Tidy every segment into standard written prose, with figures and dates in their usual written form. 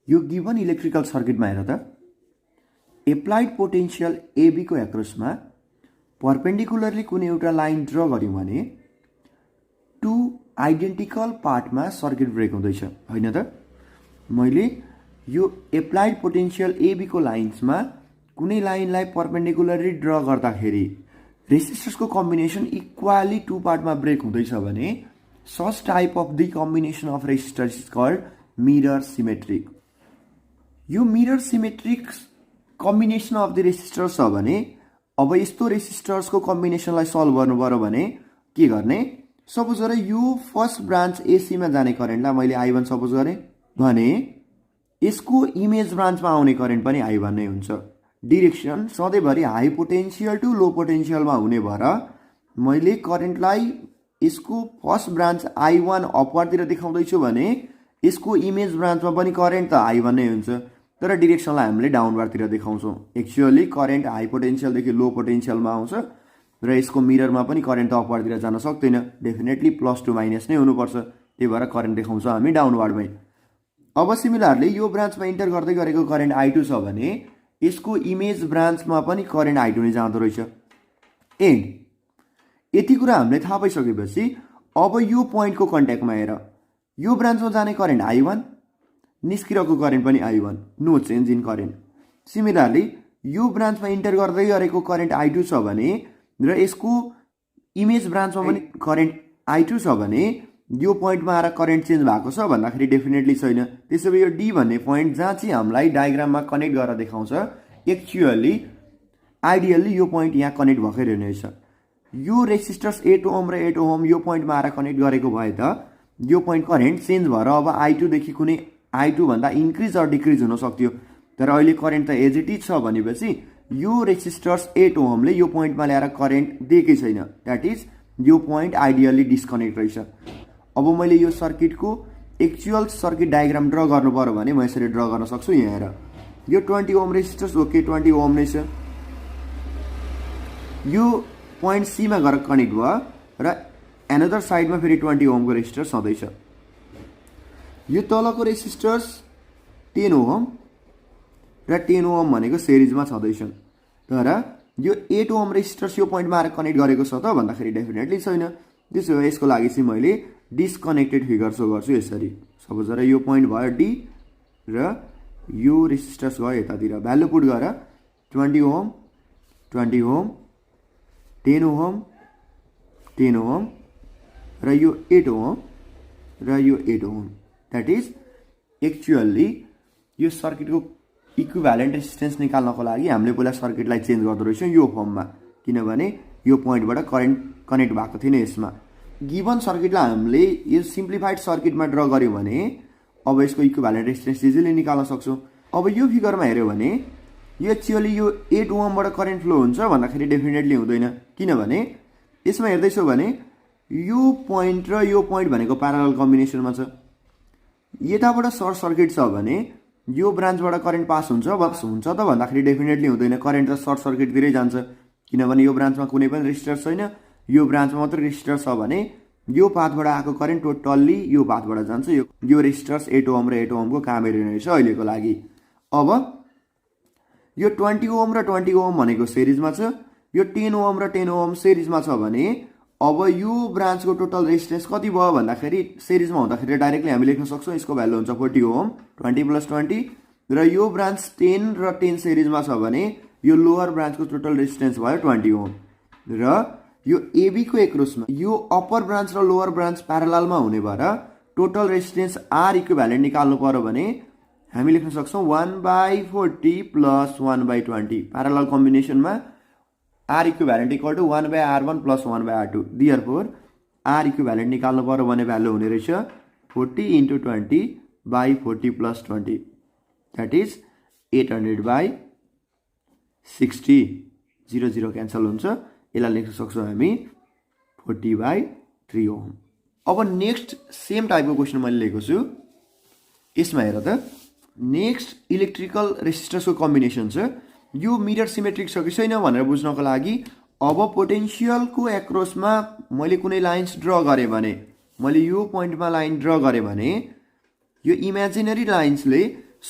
यो given electrical सर्किटमा हेर त एप्लाइड पोटेन्शियल एबी को एक्रसमा परपेन्डिकुलरली कुनै एउटा लाइन ड्र गर्यौं भने टु आइडेन्टिकल पार्टमा सर्किट ब्रेक हुँदैछ हैन त। मैले यो एप्लाइड पोटेन्शियल एबी को लाइन्समा कुनै लाइनलाई परपेन्डिकुलरली ड्र गर्दाखेरि रेसिस्टर्सको कम्बिनेसन इक्वाली टु पार्टमा ब्रेक हुँदैछ भने such type of the combination of resistors is called mirror symmetric. यो mirror symmetric combination of the resistors छ भने अब यस्तो रेसिस्टर्सको कम्बिनेसनलाई सल्भ गर्नु पर्यो भने के गर्ने, सपोज गरे यो फर्स्ट ब्रान्च एसी मा जाने करेन्टलाई मैले I1 सपोज गरे भने यसको इमेज ब्रान्चमा आउने करेन्ट पनि I1 नै हुन्छ। डिरेक्सन सधैँभरि हाई पोटेन्शियल टु लो पोटेन्शियलमा हुने भएर मैले करेन्टलाई यसको फर्स्ट ब्रान्च I1 अपवर्डतिर देखाउँदैछु भने यसको इमेज ब्रान्चमा पनि करेन्ट त I1 नै हुन्छ, तर डिरेक्सनलाई हामीले डाउनवर्डतिर देखाउँछौँ। एक्चुअली करेन्ट हाई पोटेन्शियलदेखि लो पोटेन्शियलमा आउँछ र यसको मिररमा पनि करेन्ट त अपवर्डतिर जान सक्दैन, डेफिनेटली प्लस टु माइनस नै हुनुपर्छ, त्यही भएर करेन्ट देखाउँछ हामी डाउनवर्डमै। अब सिमिलरली यो ब्रान्चमा इन्टर गर्दै गरेको करेन्ट I2 छ भने यसको इमेज ब्रान्चमा पनि करेन्ट I2 नै जाँदो रहेछ। एन्ड यति कुरा हामीले थाहा पाइसकेपछि अब यो पोइन्टको कन्ट्याक्टमा हेर, यो ब्रान्चमा जाने करेन्ट I1, निस्किरहेको करेन्ट पनि I1, no change in current. Similarly यो ब्रान्चमा इन्टर गर्दै गरेको करेन्ट I2 छ भने र यसको इमेज ब्रान्चमा पनि करेन्ट I2 छ भने यो पोइन्टमा आएर करेन्ट चेन्ज भएको छ भन्दाखेरि डेफिनेटली छैन। त्यसैले यो डी भन्ने पोइन्ट जहाँ चाहिँ हामीलाई डायग्राममा कनेक्ट गरेर देखाउँछ एक्चुअली आइडियल्ली यो पोइन्ट यहाँ कनेक्ट भएकै रहेछ। यो रेसिस्टर्स 8 ओम र 8 ओम यो पोइन्टमा आएर कनेक्ट गरेको भए त यो पोइन्ट करेन्ट चेन्ज भएर अब I2 देखि कुनै I2 भन्दा इन्क्रिज अर डिक्रिज हुन सक्थ्यो, तर अहिले करेन्ट त एज इट इज छ भनेपछि यो रेसिस्टर्स 8 ओमले यो पोइन्टमा ल्याएर करेन्ट दिएकै छैन, द्याट इज यो पोइन्ट आइडियल्ली डिस्कनेक्ट रहेछ। अब मैले यो सर्किटको एक्चुअल सर्किट डायग्राम ड्र गर्नु पर्यो भने म यसरी ड्र गर्न सक्छु। यहाँ हेर, यो 20 ओम रेसिस्टर्स ओके 20 ओम नै छ, यो पोइन्ट सी मा गएर कनेक्ट भयो र एनदर साइडमा फेरि 20 ओमको रेसिस्टर छँदैछ। यो तलको रेसिस्टर्स 10 ओम र 10 ओम भनेको सिरिजमा छँदैछन्, तर यो 8 ओम रेसिस्टर्स यो पोइन्टमा आएर कनेक्ट गरेको छ त भन्दाखेरि डेफिनेटली छैन। त्यसो भए यसको लागि चाहिँ मैले डिस्कनेक्टेड फिगर सो गर्छु यसरी। सपोज गरे यो पोइन्ट भयो डी र यो रेसिस्टर्स गयो यतातिर, भ्यालु पुट गरेर 20 ओम 20 ओम 10 ओम 10 ओम र यो 8 ओम र यो 8 ओम, द्याट इज एक्चुअली यो सर्किटको इक्विभ्यालेन्ट रेसिस्टेन्स निकाल्नको लागि हामीले पहिला सर्किटलाई चेन्ज गर्दो रहेछौँ यो फर्ममा, किनभने यो पोइन्टबाट करेन्ट कनेक्ट भएको थिएन यसमा। गिवन सर्किटलाई हामीले यो सिम्प्लिफाइड सर्किटमा ड्र गर्यौँ भने अब यसको इक्विभ्यालेन्ट रेसिस्टेन्स इजिली निकाल्न सक्छौँ। अब यो फिगरमा हेऱ्यो भने यो एक्चुअली यो 8 ओमबाट करेन्ट फ्लो हुन्छ भन्दाखेरि डेफिनेटली हुँदैन, किनभने यसमा हेर्दैछौ भने यो पोइन्ट र यो पोइन्ट भनेको प्यारलल कम्बिनेसनमा छ। यताबाट सर्ट सर्किट छ भने यो ब्रान्चबाट करेन्ट पास हुन्छ त भन्दाखेरि डेफिनेटली हुँदैन, करेन्ट त सर्ट सर्किटतिरै जान्छ, किनभने यो ब्रान्चमा कुनै पनि रेसिस्टर छैन, यो ब्रान्चमा मात्र रेसिस्टर छ भने यो पाथबाट आएको करेन्ट टोटल्ली यो पाथबाट जान्छ। यो रेसिस्टर्स 8 ओम र 8 ओमको कामै रहेछ अहिलेको लागि। अब यो 20 ओम र 20 ओम भनेको सिरिजमा छ, यो 10 ओम र 10 ओम सिरिजमा छ भने अब यो ब्रान्चको टोटल रेजिस्टेन्स कति भयो भन्दाखेरि सिरिजमा हुँदाखेरि डाइरेक्टली हामी लेख्न सक्छौँ यसको भ्यालु हुन्छ 40 ओम 20 + 20 र यो ब्रान्च 10 र 10 सिरिजमा छ भने यो लोअर ब्रान्चको टोटल रेजिस्टेन्स भयो 20 ओम र यो एबी को एक्रसमा यो अप्पर ब्रान्च र लोअर ब्रान्च प्यारललमा हुने भएर टोटल रेजिस्टेन्स आर इक्विभ्यालेन्ट निकाल्नु पर्यो भने हामी लेख्न सक्छौँ 1/40 + 1/20 parallel कम्बिनेसनमा R equivalent equal to 1/R1 + 1/R2. Therefore, R equivalent निकाल्नु पर्यो भने भ्यालु हुने रहेछ 40 × 20/40 + 20. That is 800/60. 0 0 क्यान्सल हुन्छ। यसलाई लेख्न सक्छौँ हामी 40/3 ओम। अब नेक्स्ट सेम टाइपको क्वेसन मैले लेखेको छु। यसमा हेर त, नेक्स्ट इलेक्ट्रिकल रेजिस्टर्सको कम्बिनेसन छ। यो मिरर सिमेट्रिक छ कि छैन भनेर बुझ्नको लागि अब पोटेन्शियलको एक्रसमा मैले कुनै लाइन्स ड्र गरेँ भने, मैले यो पोइन्टमा लाइन ड्र गरेँ भने यो इमेजिनरी लाइन्सले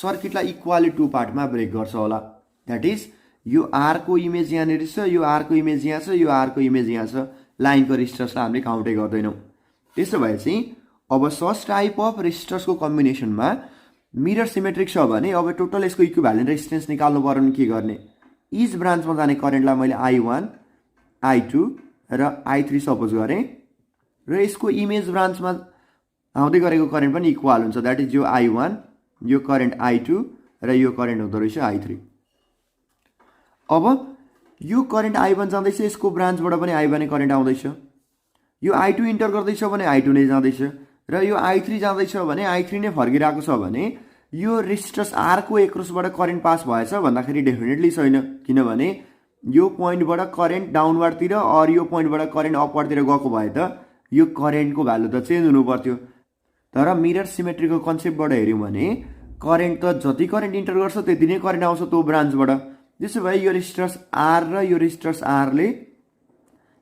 सर्किटलाई इक्वाली टु पार्टमा ब्रेक गर्छ होला। द्याट इज यो आर को इमेज यहाँनिर छ, यो आर को इमेज यहाँ छ, यो आर को इमेज यहाँ छ। लाइनको रेजिस्टर्सलाई हामीले काउन्टै गर्दैनौँ। त्यसो भए चाहिँ अब सच टाइप अफ रेजिस्टर्सको कम्बिनेसनमा मिरर सिमेट्रिक छ भने अब टोटल यसको इक्विभ्यालेन्ट रेजिस्टेन्स निकाल्नु पर्यो भने के गर्ने? इच ब्रान्चमा जाने करेन्टलाई मैले I1, I2 र I3 सपोज गरेँ र यसको इमेज ब्रान्चमा आउँदै गरेको करेन्ट पनि इक्वल हुन्छ। द्याट इज यो I1, यो करेन्ट I2 र यो करेन्ट हुँदो रहेछ I3। अब यो करेन्ट I1 जाँदैछ, यसको ब्रान्चबाट पनि I1 नै करेन्ट आउँदैछ। यो I2 इन्टर गर्दैछ भने I2 नै जाँदैछ र यो I3 जाँदैछ भने I3 नै फर्किरहेको छ भने यो रेजिस्टर्स R को एक्रसबाट करेन्ट पास भएछ भन्दाखेरि डेफिनेटली छैन, किनभने यो पोइन्टबाट करेन्ट डाउनवार्डतिर और यो पोइन्टबाट करेन्ट अपवार्डतिर गएको भए त यो करेन्टको भ्यालु त चेन्ज हुनु पर्थ्यो। तर मिरर सिमेट्रीको कन्सेप्टबाट हेऱ्यौँ भने करेन्ट त जति करेन्ट इन्टर गर्छ त्यति नै करेन्ट आउँछ त्यो ब्रान्चबाट। त्यसो भए यो रेजिस्टर्स R र यो रेजिस्टर्स R ले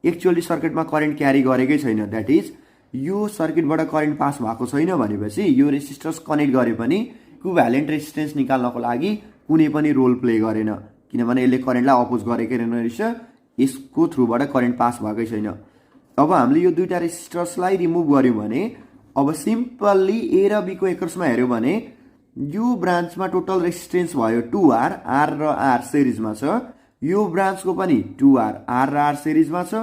एक्चुअली सर्किटमा करेन्ट क्यारी गरेकै छैन। द्याट इज यो सर्किटबाट करेन्ट पास भएको छैन भनेपछि यो रेजिस्टर्स कनेक्ट गरे पनि इक्विभ्यालेन्ट रेजिस्टेन्स निकाल्नको लागि कुनै पनि रोल प्ले गरेन, किनभने यसले करेन्टलाई अपोज गरेकै रहेछ, यसको थ्रुबाट करेन्ट पास भएकै छैन। अब हामीले यो दुईटा रेजिस्टर्सलाई रिमुभ गर्यौँ भने अब सिम्पल्ली ए र बी को एक्रसमा हेऱ्यौँ भने यो ब्रान्चमा टोटल रेजिस्टेन्स भयो 2R, R र R सिरिजमा छ। यो ब्रान्चको पनि 2R, R र R सिरिजमा छ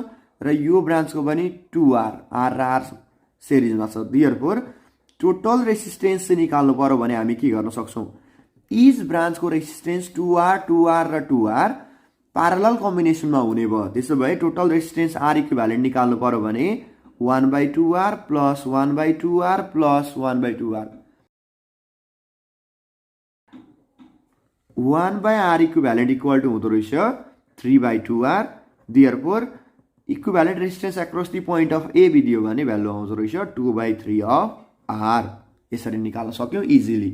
र यो ब्रान्चको पनि 2R, R र R सिरिजमा छ। देयरफोर टोटल रेजिस्टेन्स चाहिँ निकाल्नु पर्यो भने हामी के गर्न सक्छौँ? इच ब्रान्चको रेजिस्टेन्स 2R, 2R र 2R प्यारलल कम्बिनेसनमा हुने भयो। त्यसो भए टोटल रेजिस्टेन्स R इक्विभ्यालेन्ट निकाल्नु पर्यो भने 1/2R plus 1/2R plus 1/2R 1/R equivalent equal to हुँदो रहेछ 3/2R। Therefore equivalent resistance across the point of A दियो भने भ्यालु आउँदो रहेछ 2/3 अफ R। यसरी निकाल्न सक्यौँ इजिली।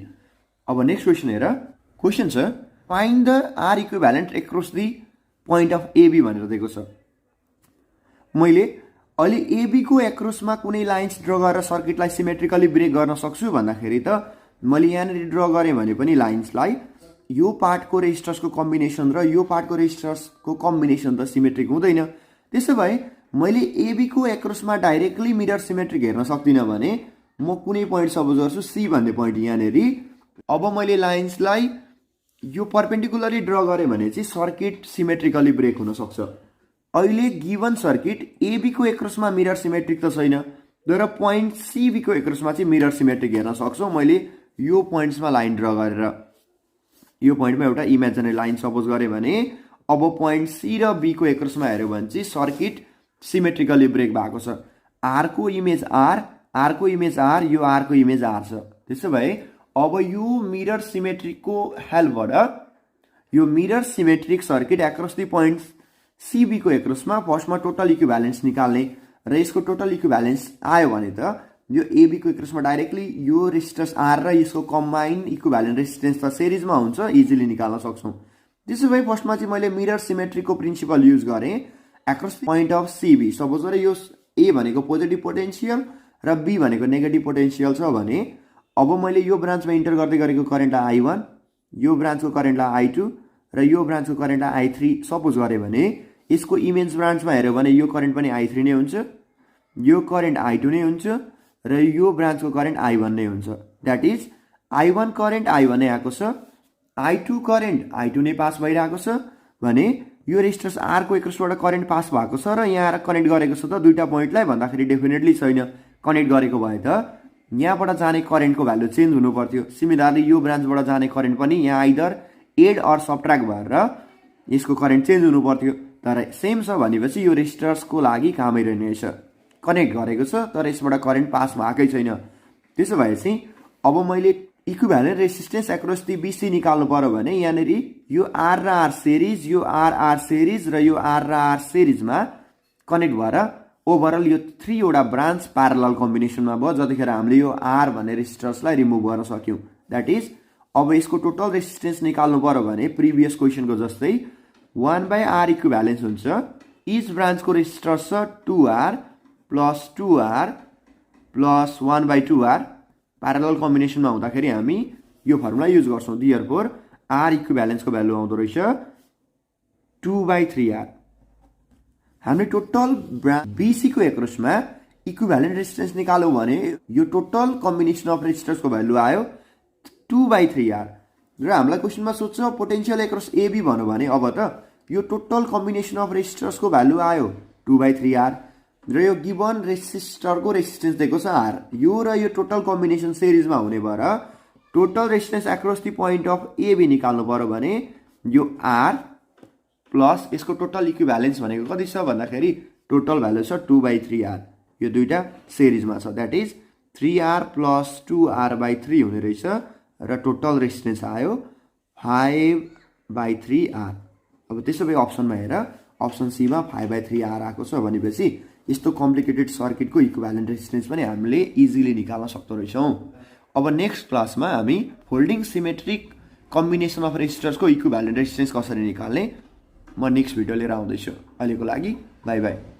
अब नेक्स्ट क्वेसन हेर। क्वेसन छ find the R equivalent across the point of AB भनेर दिएको छ। मैले अहिले AB को एक्रसमा कुनै लाइन्स ड्र गरेर सर्किटलाई सिमेट्रिकली ब्रेक गर्न सक्छु भन्दाखेरि त मैले यहाँनिर ड्र गरेँ भने पनि लाइन्सलाई यो पार्टको रेजिस्टर्सको कम्बिनेसन र यो पार्टको रेजिस्टर्सको कम्बिनेसन त सिमेट्रिक हुँदैन। त्यसो भए मैले AB को एक्रसमा डाइरेक्टली मिरर सिमेट्रिक हेर्न सक्दिनँ भने म कुनै पोइन्ट सपोज गर्छु C भन्ने पोइन्ट यहाँनिर। अब मैले लाइन्सलाई यो पर्पेन्डिकुलरली ड्र गरेँ भने चाहिँ सर्किट सिमेट्रिकली ब्रेक हुन सक्छ। अहिले गिवन सर्किट AB को एक्रसमा मिरर सिमेट्रिक त छैन, तर पोइन्ट CB को एक्रसमा चाहिँ मिरर सिमेट्रिक हेर्न सक्छौँ। मैले यो पोइन्ट्समा लाइन ड्र गरेर यो पोइन्टमा एउटा इमेजिनरी लाइन सपोज गरेँ भने अब पोइन्ट C र B को एक्रसमा हेऱ्यो भने चाहिँ सर्किट सिमेट्रिकली ब्रेक भएको छ। R को इमेज R, R को इमेज R, यो R को इमेज R छ। त्यसो भए अब यो मिरर सिमेट्रिकको हेल्पबाट यो mirror symmetric circuit across the point CB को एक्रसमा फर्स्टमा टोटल इक्विभ्यालेन्स निकाल्ने र यसको टोटल इक्विभ्यालेन्स आयो भने त यो AB को एक्रसमा डाइरेक्टली यो रेजिस्टर्स R र यसको कम्बाइन इक्विभ्यालेन्ट रेजिस्टेन्स त सिरिजमा हुन्छ, इजिली निकाल्न सक्छौँ। त्यसो भए फर्स्टमा चाहिँ मैले मिरर सिमेट्रिकको प्रिन्सिपल युज गरेँ across the point of CB। Suppose गरे यो A भनेको पोजिटिभ पोटेन्सियल र B भनेको नेगेटिभ पोटेन्सियल छ भने अब मैले यो ब्रान्चमा इन्टर गर्दै गरेको करेन्टलाई I1, यो ब्रान्चको करेन्टलाई I2 र यो ब्रान्चको करेन्टलाई I3 सपोज गरेँ भने यसको इमेज ब्रान्चमा हेऱ्यो भने यो करेन्ट पनि I3 नै हुन्छ, यो करेन्ट I2 नै हुन्छ र यो ब्रान्चको करेन्ट I1 नै हुन्छ। That is I1 current I1 नै आएको छ, I2 करेन्ट I2 नै पास भइरहेको छ भने यो रेजिस्टर्स R को एक्रसबाट करेन्ट पास भएको छ र यहाँ आएर कनेक्ट गरेको छ त दुईटा पोइन्टलाई भन्दाखेरि डेफिनेटली छैन। कनेक्ट गरेको भए त यहाँबाट जाने करेन्टको भ्यालु चेन्ज हुनु पर्थ्यो। सिमिलरली यो ब्रान्चबाट जाने करेन्ट पनि यहाँ आइदर एड अर सबट्र्याक्ट भएर यसको करेन्ट चेन्ज हुनु पर्थ्यो। तर सेम छ भनेपछि यो रेजिस्टर्सको लागि कामै रहनेछ। कनेक्ट गरेको छ तर यसबाट करेन्ट पास भएकै छैन। त्यसो भए चाहिँ अब मैले equivalent resistance across the BC निकाल्नु पर्यो भने यहाँनिर यो R र R सिरिज, यो R सिरिज र यो R र R सिरिजमा कनेक्ट भएर ओभरअल यो 3 वटा ब्रान्च प्यारलल कम्बिनेसनमा भयो, जतिखेर हामीले यो R भन्ने रेजिस्टर्सलाई रिमुभ गर्न सक्यौँ। द्याट इज अब यसको टोटल रेजिस्टेन्स निकाल्नु पर्यो भने प्रिभियस क्वेसनको जस्तै 1/R इक्विभ्यालेन्स हुन्छ। इच ब्रान्चको रेजिस्टर्स छ 2R plus 2R plus 1/2R। Parallel कम्बिनेसनमा हुँदाखेरि हामी यो फर्मुला युज गर्छौँ। देयरफोर आर इक्विभ्यालेन्सको भ्यालु आउँदो रहेछ 2/3R। हामीले टोटल BC को एक्रोसमा इक्विभ्यालेन्ट रेजिस्टेन्स निकाल्यौँ भने यो टोटल कम्बिनेसन अफ रेजिस्टर्सको भ्यालु आयो 2/3R। र हामीलाई क्वेसनमा सोध्छ पोटेन्सियल एक्रोस AB भन्यो भने अब त यो टोटल कम्बिनेसन अफ रेजिस्टर्सको भ्यालु आयो 2/3R र यो गिवन रेजिस्टरको रेजिस्टेन्स दिएको छ R। यो र यो टोटल कम्बिनेसन सिरिजमा हुने भएर total resistance across the point of AB निकाल्नु पर्यो भने यो R प्लस यसको टोटल इक्विभ्यालेन्स भनेको कति छ भन्दाखेरि टोटल भ्यालु छ 2/3R। यो दुईटा सिरिजमा छ, that is 3R plus 2R/3 हुने रहेछ र टोटल रेजिस्टेन्स आयो 5/3R। अब त्यसो भए अप्सनमा हेर, अप्सन सी मा 5/3R आएको छ भनेपछि यस्तो कम्प्लिकेटेड सर्किटको इक्विभ्यालेन्ट रेजिस्टेन्स पनि हामीले इजिली निकाल्न सक्दो रहेछौँ। अब नेक्स्ट क्लासमा हामी फोल्डिङ सिमेट्रिक कम्बिनेसन अफ रेजिस्टर्सको इक्विभ्यालेन्ट रेजिस्टेन्स कसरी निकाल्ने म नेक्स्ट भिडियो लिएर आउँदैछु। अहिलेको लागि बाई बाई।